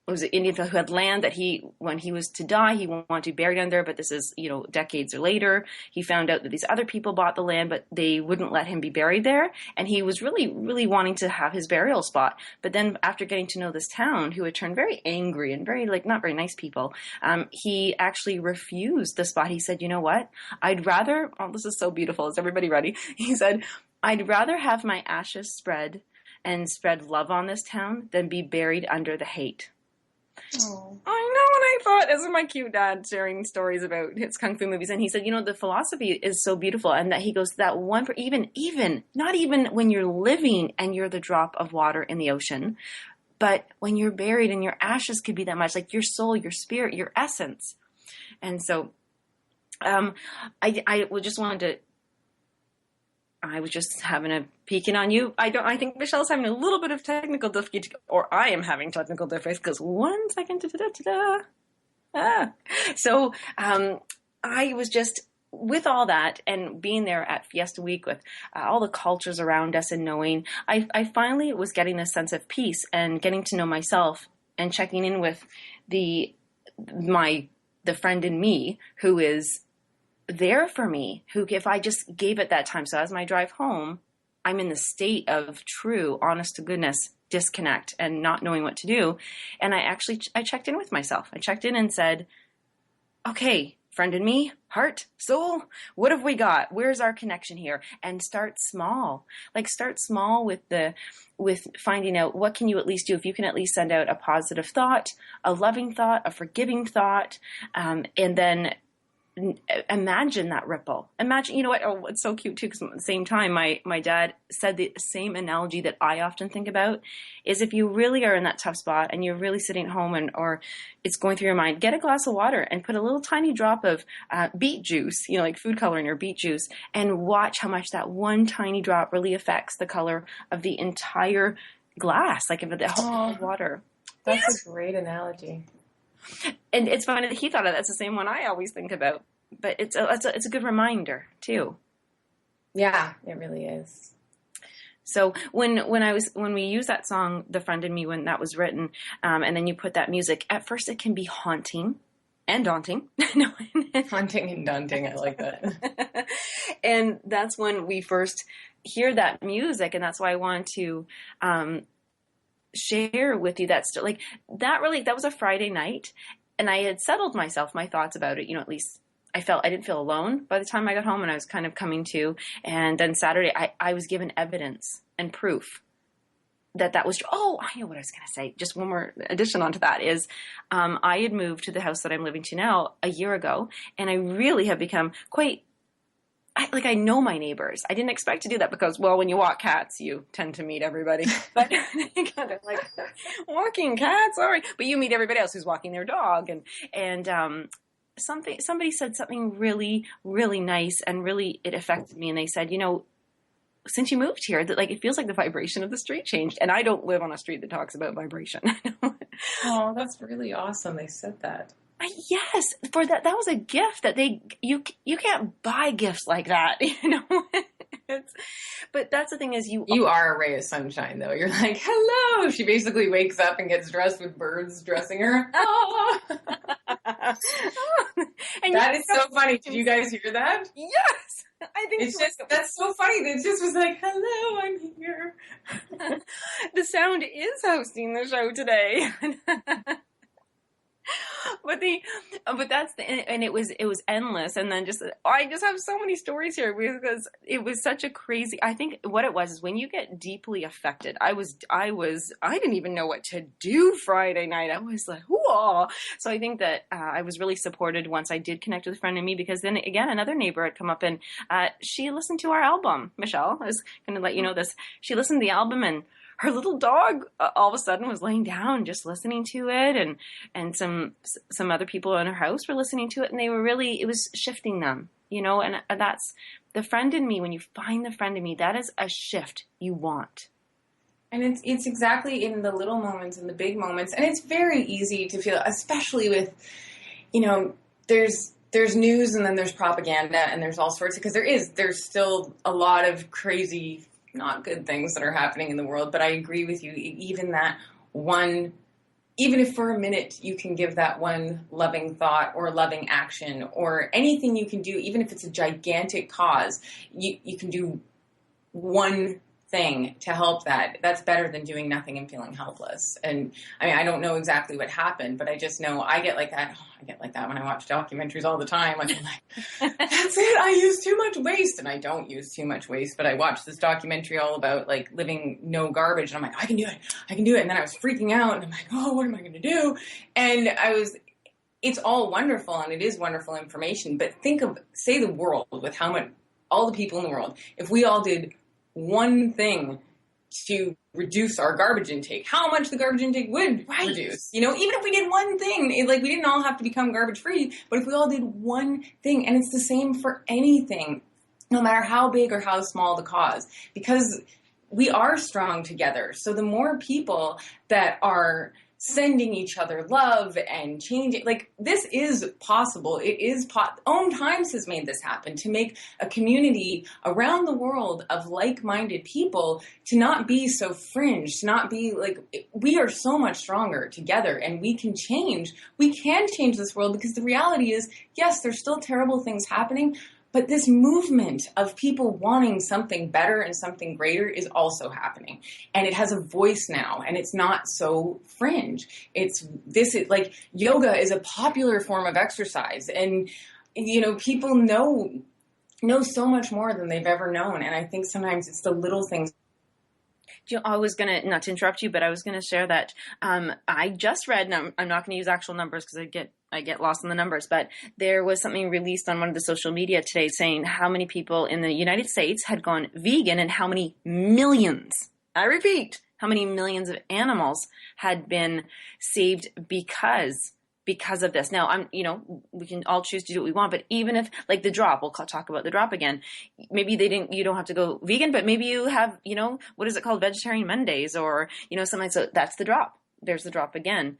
was an Indian fellow who had land that when he was to die, he wanted to be buried under. But this is, you know, decades later, he found out that these other people bought the land, but they wouldn't let him be buried there. And he was really, really wanting to have his burial spot. But then after getting to know this town, who had turned very angry and very, like, not very nice people, he actually refused the spot. He said, you know what? I'd rather, this is so beautiful. Is everybody ready? He said, I'd rather have my ashes spread love on this town than be buried under the hate. Oh. I know, and I thought, this is my cute dad sharing stories about his kung fu movies, and he said, you know, the philosophy is so beautiful, and that he goes, that one, even not even when you're living and you're the drop of water in the ocean, but when you're buried and your ashes could be that much, like your soul, your spirit, your essence. And so, I was just having a peeking on you. I think Michelle's having a little bit of technical difficulty, or I am having technical difficulty, because 1 second. So, I was just, with all that and being there at Fiesta Week with all the cultures around us and knowing, I finally was getting this sense of peace and getting to know myself and checking in with the friend in me who is there for me, who, if I just gave it that time. So as my drive home, I'm in the state of true, honest to goodness disconnect and not knowing what to do. And I checked in with myself. I checked in and said, okay, friend in me, heart, soul, what have we got? Where's our connection here? And start small. Like, start small with finding out, what can you at least do? If you can at least send out a positive thought, a loving thought, a forgiving thought, and then imagine that ripple. Imagine, you know what? Oh, it's so cute too, because at the same time, my dad said the same analogy that I often think about is, if you really are in that tough spot and you're really sitting at home or it's going through your mind, get a glass of water and put a little tiny drop of beet juice, you know, like food coloring or beet juice, and watch how much that one tiny drop really affects the color of the entire glass, like of the whole water. That's a great analogy. And it's funny that he thought of that's the same one I always think about, but it's a good reminder too. Yeah, it really is. So when we use that song, The Friend in Me, when that was written, and then you put that music, at first it can be haunting and daunting. Haunting and daunting. I like that. And that's when we first hear that music. And that's why I wanted to, share with you that like that was a Friday night, and I had settled my thoughts about it, at least I didn't feel alone by the time I got home, and I was kind of coming to. And then Saturday, I was given evidence and proof that was true. Oh, I know what I was going to say. Just one more addition onto that is I had moved to the house that I'm living to now a year ago, and I really have become I know my neighbors. I didn't expect to do that because, well, when you walk cats, you tend to meet everybody. But kind of like walking cats, all right. But you meet everybody else who's walking their dog, and somebody said something really, really nice, and really it affected me. And they said, since you moved here, that it feels like the vibration of the street changed. And I don't live on a street that talks about vibration. Oh, that's really awesome. They said that. Yes, for that was a gift that you can't buy gifts like that, But that's the thing is you are a ray of sunshine, though. You're like, hello. She basically wakes up and gets dressed with birds dressing her. Oh. And that is so funny. Did you guys hear that? Yes. I think that's so funny. It just was like, hello, I'm here. The sound is hosting the show today. But that's and it was endless. And then I just have so many stories here because it was such a crazy, I think what it was is when you get deeply affected, I didn't even know what to do Friday night. I was like, whoa. So I think that I was really supported once I did connect with a friend of me, because then again, another neighbor had come up and she listened to our album. Michelle, I was going to let you know this. She listened to the album, and her little dog all of a sudden was laying down just listening to it, and some other people in her house were listening to it, and it was shifting them, and that's the friend in me. When you find the friend in me, that is a shift you want. And it's exactly in the little moments and the big moments, and it's very easy to feel, especially with, there's news and then there's propaganda and there's all sorts of, because there's still a lot of crazy, not good things that are happening in the world. But I agree with you, even if for a minute you can give that one loving thought or loving action or anything you can do, even if it's a gigantic cause, you can do one thing to help that's better than doing nothing and feeling helpless. And I mean, I don't know exactly what happened, but I just know I get like that. I get like that when I watch documentaries all the time. I'm like, that's it. I use too much waste. And I don't use too much waste, but I watched this documentary all about living no garbage. And I'm like, I can do it. And then I was freaking out and I'm like, oh, what am I going to do? And it's all wonderful, and it is wonderful information, but say the world with how much, all the people in the world, if we all did one thing to reduce our garbage intake, how much the garbage intake would reduce. Even if we did one thing, we didn't all have to become garbage free, but if we all did one thing, and it's the same for anything, no matter how big or how small the cause, because we are strong together. So the more people that are sending each other love and changing, this is possible. It is Own Times has made this happen, to make a community around the world of like-minded people, to not be so fringe, to not be we are so much stronger together, and we can change this world, because the reality is, yes, there's still terrible things happening, but this movement of people wanting something better and something greater is also happening. And it has a voice now, and it's not so fringe. Yoga is a popular form of exercise, and, people know so much more than they've ever known. And I think sometimes it's the little things. I was going to, not to interrupt you, but I was going to share that I just read, and I'm not going to use actual numbers because I get lost in the numbers, but there was something released on one of the social media today saying how many people in the United States had gone vegan, and how many millions, I repeat, how many millions of animals had been saved because of this. Now, we can all choose to do what we want, but even if, the drop, we'll talk about the drop again. Maybe you don't have to go vegan, but maybe you have, what is it called? Vegetarian Mondays, or, something. So that's the drop. There's the drop again.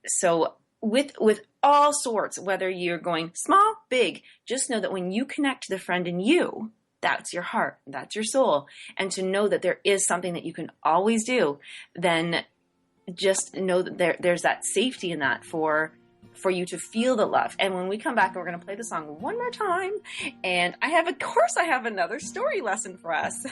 So with all sorts, whether you're going small, big, just know that when you connect to the friend in you, that's your heart, that's your soul. And to know that there is something that you can always do, then just know that there's that safety in that for you to feel the love. And when we come back, we're going to play the song one more time. And I have another story lesson for us.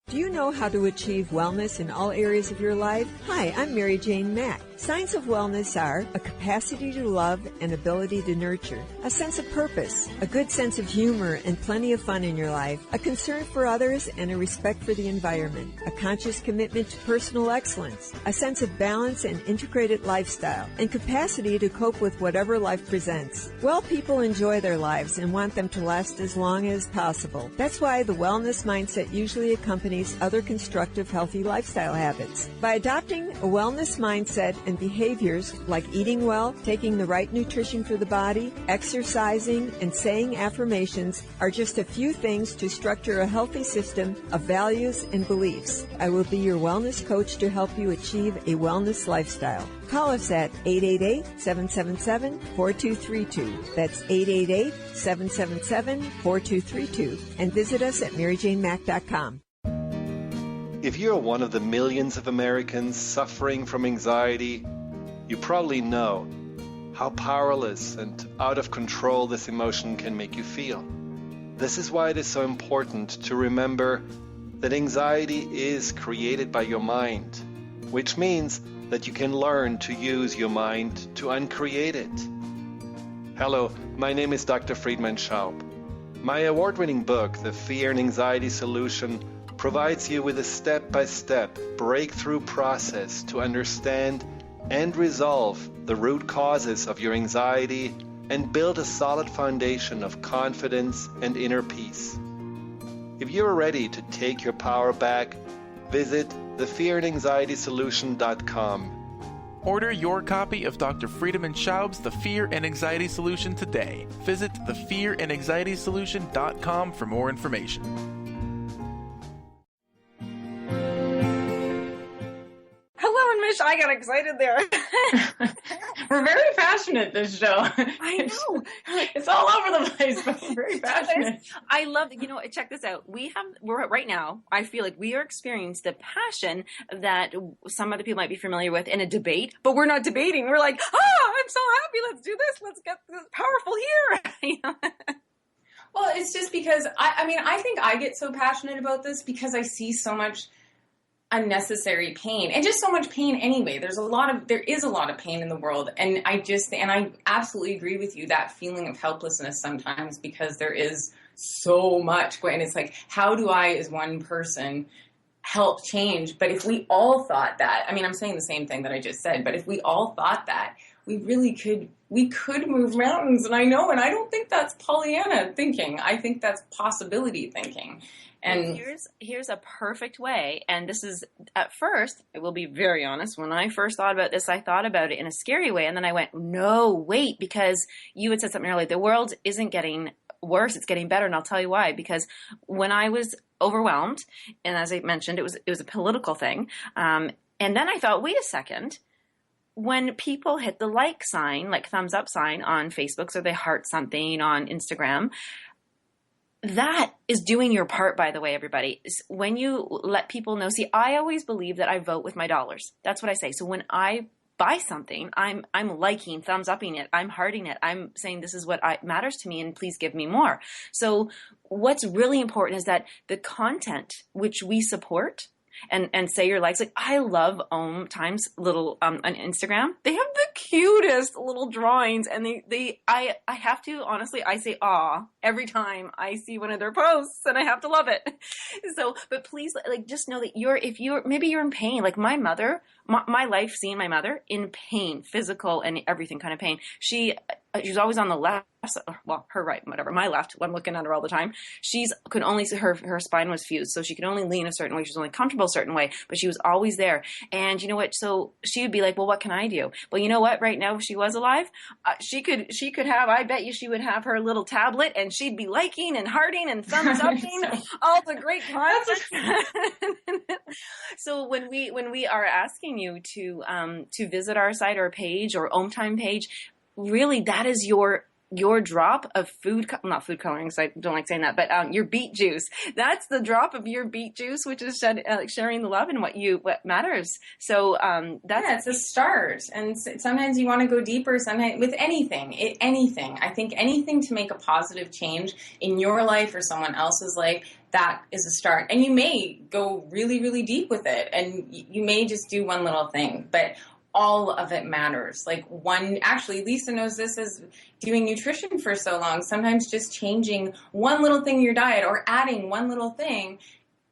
Do you know how to achieve wellness in all areas of your life? Hi, I'm Mary Jane Mack. Signs of wellness are a capacity to love and ability to nurture, a sense of purpose, a good sense of humor and plenty of fun in your life, a concern for others and a respect for the environment, a conscious commitment to personal excellence, a sense of balance and integrated lifestyle, and capacity to cope with whatever life presents. Well people enjoy their lives and want them to last as long as possible. That's why the wellness mindset usually accompanies other constructive, healthy lifestyle habits. By adopting a wellness mindset and behaviors like eating well, taking the right nutrition for the body, exercising, and saying affirmations are just a few things to structure a healthy system of values and beliefs. I will be your wellness coach to help you achieve a wellness lifestyle. Call us at 888-777-4232. That's 888-777-4232. And visit us at maryjanemack.com. If you're one of the millions of Americans suffering from anxiety, you probably know how powerless and out of control this emotion can make you feel. This is why it is so important to remember that anxiety is created by your mind, which means that you can learn to use your mind to uncreate it. Hello, my name is Dr. Friedman Schaub. My award-winning book, The Fear and Anxiety Solution, provides you with a step-by-step breakthrough process to understand and resolve the root causes of your anxiety and build a solid foundation of confidence and inner peace. If you're ready to take your power back, visit thefearandanxietysolution.com. Order your copy of Dr. Friedman Schaub's The Fear and Anxiety Solution today. Visit thefearandanxietysolution.com for more information. I got excited there. We're very passionate this show. I know. It's all over the place, but we're very passionate. I love that. Check this out. We're right now, I feel like we are experiencing the passion that some other people might be familiar with in a debate, but we're not debating. We're like, I'm so happy. Let's do this. Let's get this powerful here. Well, it's just because I think I get so passionate about this because I see so much unnecessary pain and just so much pain anyway. There is a lot of pain in the world. And I absolutely agree with you, that feeling of helplessness sometimes, because there is so much going. It's like, how do I as one person help change? But if we all thought that, I'm saying the same thing that I just said, but if we all thought that, we could move mountains. And I don't think that's Pollyanna thinking. I think that's possibility thinking. And here's a perfect way. And this is, at first, I will be very honest, when I first thought about this, I thought about it in a scary way. And then I went, no, wait, because you had said something earlier. The world isn't getting worse. It's getting better. And I'll tell you why. Because when I was overwhelmed, and as I mentioned, it was a political thing. And then I thought, wait a second. When people hit the like sign, like thumbs up sign on Facebook, so they heart something on Instagram, that is doing your part, by the way, everybody. When you let people know, see, I always believe that I vote with my dollars. That's what I say. So when I buy something, I'm liking, thumbs upping it, I'm hearting it, I'm saying this is what matters to me and please give me more. So what's really important is that the content which we support and say your likes, like I love Times little on Instagram. They have the cutest little drawings, and I have to honestly, I say aw every time I see one of their posts, and I have to love it. So, but please, like, just know that maybe you're in pain. Like my mother, my life seeing my mother in pain, physical and everything kind of pain. always on the left, well, her right, whatever, my left, I'm looking at her all the time. Could only see her spine was fused, so she could only lean a certain way. She was only comfortable a certain way, but she was always there. And you know what? So she would be like, well, what can I do? Well, you know what? Right now, if she was alive, she could have, I bet you she would have her little tablet and she'd be liking and hearting and thumbs upping all the great content. So when we are asking you to visit our site or page or Om Time page, really that is your drop of not food coloring, because I don't like saying that, but your beet juice. That's the drop of your beet juice, which is sharing the love and what matters. So it's a start. And sometimes you want to go deeper. Sometimes with anything. I think anything to make a positive change in your life or someone else's life, that is a start. And you may go really, really deep with it, and you may just do one little thing, but all of it matters. Actually, Lisa knows this as doing nutrition for so long. Sometimes just changing one little thing in your diet or adding one little thing,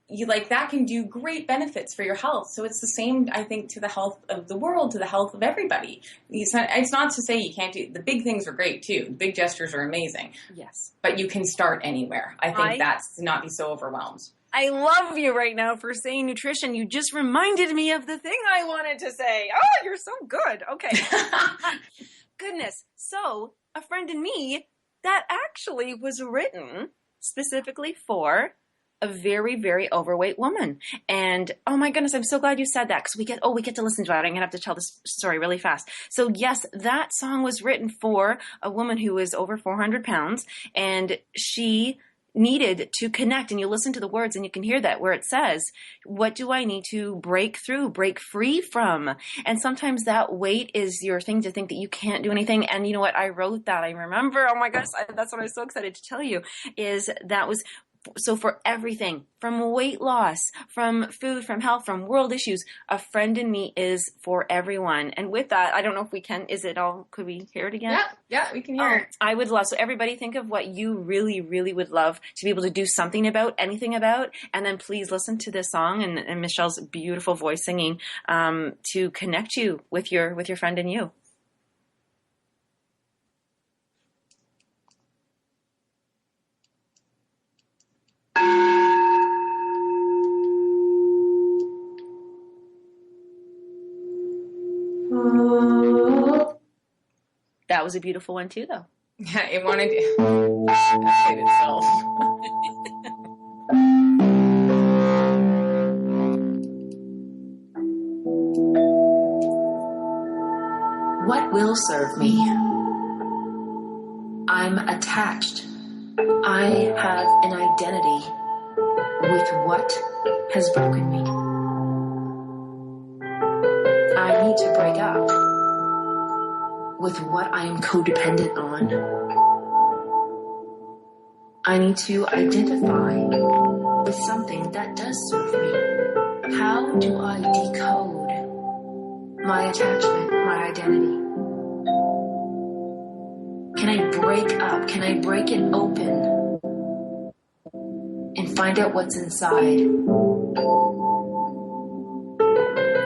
that can do great benefits for your health. So it's the same, I think, to the health of the world, to the health of everybody. It's not to say you can't do, the big things are great too. The big gestures are amazing. Yes. But you can start anywhere. I think that's to not be so overwhelmed. I love you right now for saying nutrition. You just reminded me of the thing I wanted to say. Oh, you're so good. Okay. Goodness. So, A Friend in Me, that actually was written specifically for a very, very overweight woman. And oh my goodness, I'm so glad you said that, because we get to listen to it. I'm going to have to tell this story really fast. So yes, that song was written for a woman who is over 400 pounds, and she needed to connect. And you listen to the words and you can hear that where it says, what do I need to break free from? And sometimes that weight is your thing to think that you can't do anything. And you know what? I wrote that. I remember, oh my gosh, that's what I was so excited to tell you, is that was so for everything from weight loss, from food, from health, from world issues, A Friend in Me is for everyone. And with that, I don't know if we can, could we hear it again? Yeah, we can hear it. I would love, so everybody think of what you really, really would love to be able to do something about, anything about, and then please listen to this song and Michelle's beautiful voice singing to connect you with your friend in you. That was a beautiful one too, though. Yeah, it wanted to update itself. What will serve me? I'm attached. I have an identity with what has broken me. I need to break up with what I am codependent on. I need to identify with something that does serve me. How do I decode my attachment, my identity? Can I break up? Can I break it open and find out what's inside?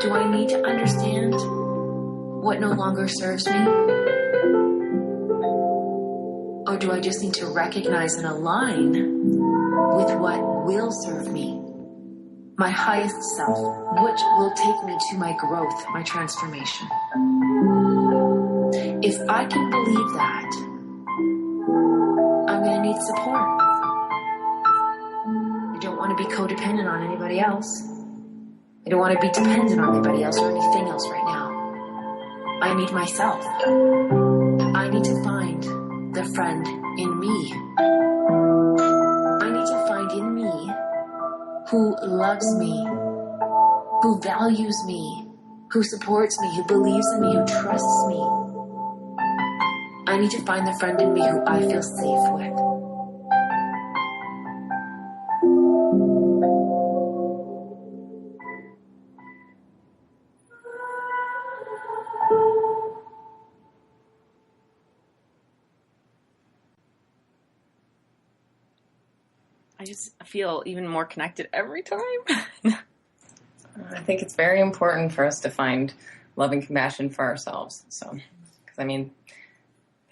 Do I need to understand what no longer serves me? Or do I just need to recognize and align with what will serve me? My highest self, which will take me to my growth, my transformation. If I can believe that, I'm going to need support. I don't want to be codependent on anybody else. I don't want to be dependent on anybody else or anything else right now. I need myself. I need to find the friend in me. I need to find in me who loves me, who values me, who supports me, who believes in me, who trusts me. I need to find the friend in me who I feel safe with. I just feel even more connected every time. I think it's very important for us to find love and compassion for ourselves. So, because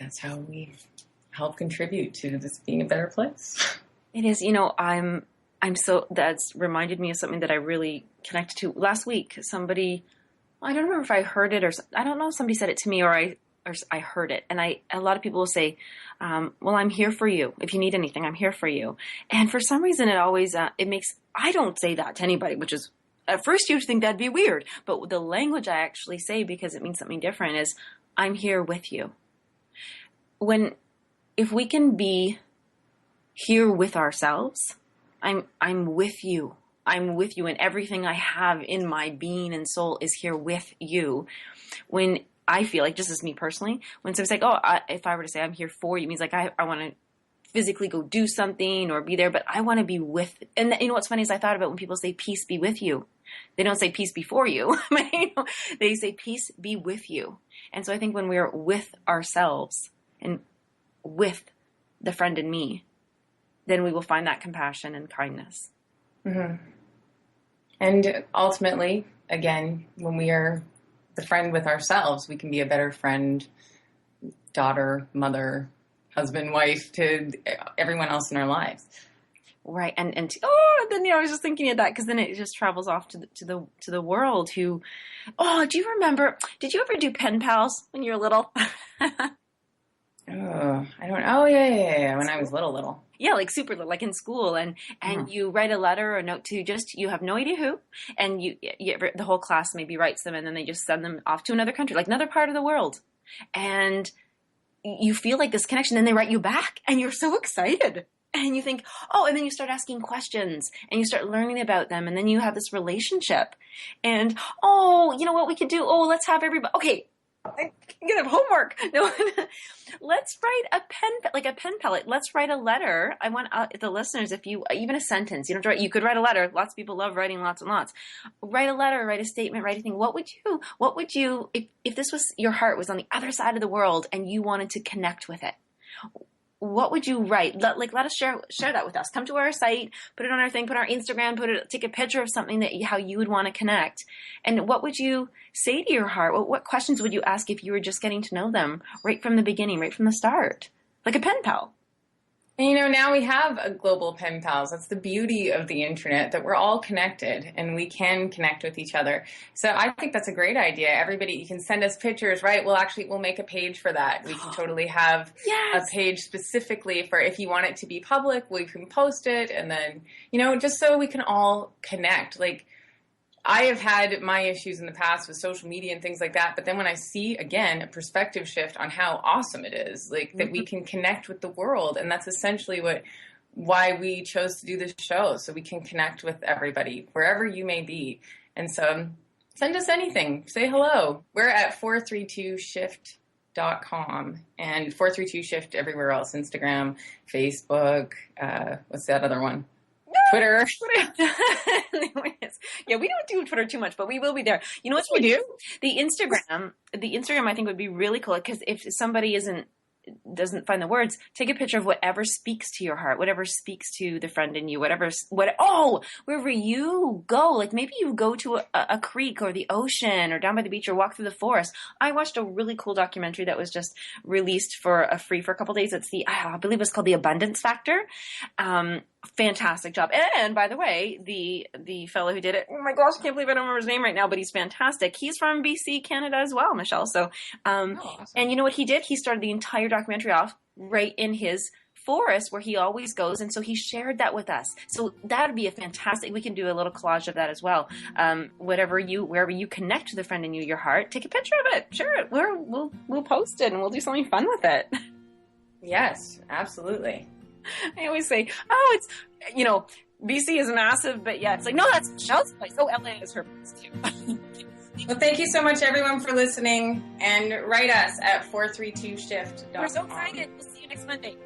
that's how we help contribute to this being a better place. It is, I'm so, that's reminded me of something that I really connected to last week. Somebody, I don't remember if I heard it or I don't know if somebody said it to me or I heard it. And a lot of people will say, well, I'm here for you. If you need anything, I'm here for you. And for some reason it always, I don't say that to anybody, which is, at first you'd think that'd be weird, but the language I actually say, because it means something different, is I'm here with you. If we can be here with ourselves, I'm with you. I'm with you, and everything I have in my being and soul is here with you. When I feel like, just as me personally, when somebody's like, if I were to say I'm here for you, it means like I want to physically go do something or be there, but I want to be with. And you know what's funny is I thought about when people say peace be with you. They don't say peace be for you. They say peace be with you. And so I think when we're with ourselves and with the friend in me, then we will find that compassion and kindness. Mm-hmm. And ultimately, again, when we are the friend with ourselves, we can be a better friend, daughter, mother, husband, wife to everyone else in our lives. Right. And then I was just thinking of that, because then it just travels off to the world do you remember, did you ever do pen pals when you were little? I don't know. Oh, yeah. When I was little. Yeah, like super little, like in school, and you write a letter or a note to you have no idea who, and the whole class maybe writes them, and then they just send them off to another country, like another part of the world, and you feel like this connection. Then they write you back, and you're so excited, and you think, and then you start asking questions, and you start learning about them, and then you have this relationship, and you know what we could do? Let's have everybody. Okay. I'm gonna have homework. No, let's write a pen palette. Let's write a letter. I want the listeners, if you, even a sentence, you could write a letter. Lots of people love writing lots and lots. Write a letter, write a statement, write a thing. What would you, if this was, your heart was on the other side of the world and you wanted to connect with it? What would you write? Let us share that with us. Come to our site, put it on our thing, put our Instagram, take a picture of something how you would want to connect. And what would you say to your heart? What questions would you ask if you were just getting to know them right from the beginning, right from the start? Like a pen pal. And now we have a global pen pals. That's the beauty of the internet, that we're all connected and we can connect with each other. So I think that's a great idea. Everybody, you can send us pictures, right? We'll make a page for that. We can totally have a page specifically for, if you want it to be public, we can post it. And then, just so we can all connect. Like, I have had my issues in the past with social media and things like that. But then when I see, again, a perspective shift on how awesome it is, like that we can connect with the world. And that's essentially why we chose to do this show. So we can connect with everybody, wherever you may be. And so send us anything. Say hello. We're at 432shift.com and 432shift everywhere else. Instagram, Facebook. What's that other one? Twitter. Yeah, we don't do Twitter too much, but we will be there. You know what we do? The Instagram I think would be really cool, because if somebody doesn't find the words, take a picture of whatever speaks to your heart, whatever speaks to the friend in you, wherever you go. Like maybe you go to a creek or the ocean or down by the beach or walk through the forest. I watched a really cool documentary that was just released for free for a couple of days. It's I believe it's called The Abundance Factor. Fantastic job. And by the way, the fellow who did it, oh my gosh, I can't believe I don't remember his name right now, but he's fantastic. He's from BC, Canada as well, Michelle. So, awesome. And you know what he did? He started the entire documentary off right in his forest where he always goes. And so he shared that with us. So that would be we can do a little collage of that as well. Wherever you connect to the friend in you, your heart, take a picture of it. Share it. We'll post it and we'll do something fun with it. Yes, absolutely. I always say, it's, BC is massive, but yeah, it's like, no, that's Michelle's place. Oh, LA is her place too. Well, thank you so much, everyone, for listening, and write us at 432shift.com. We're so excited. We'll see you next Monday.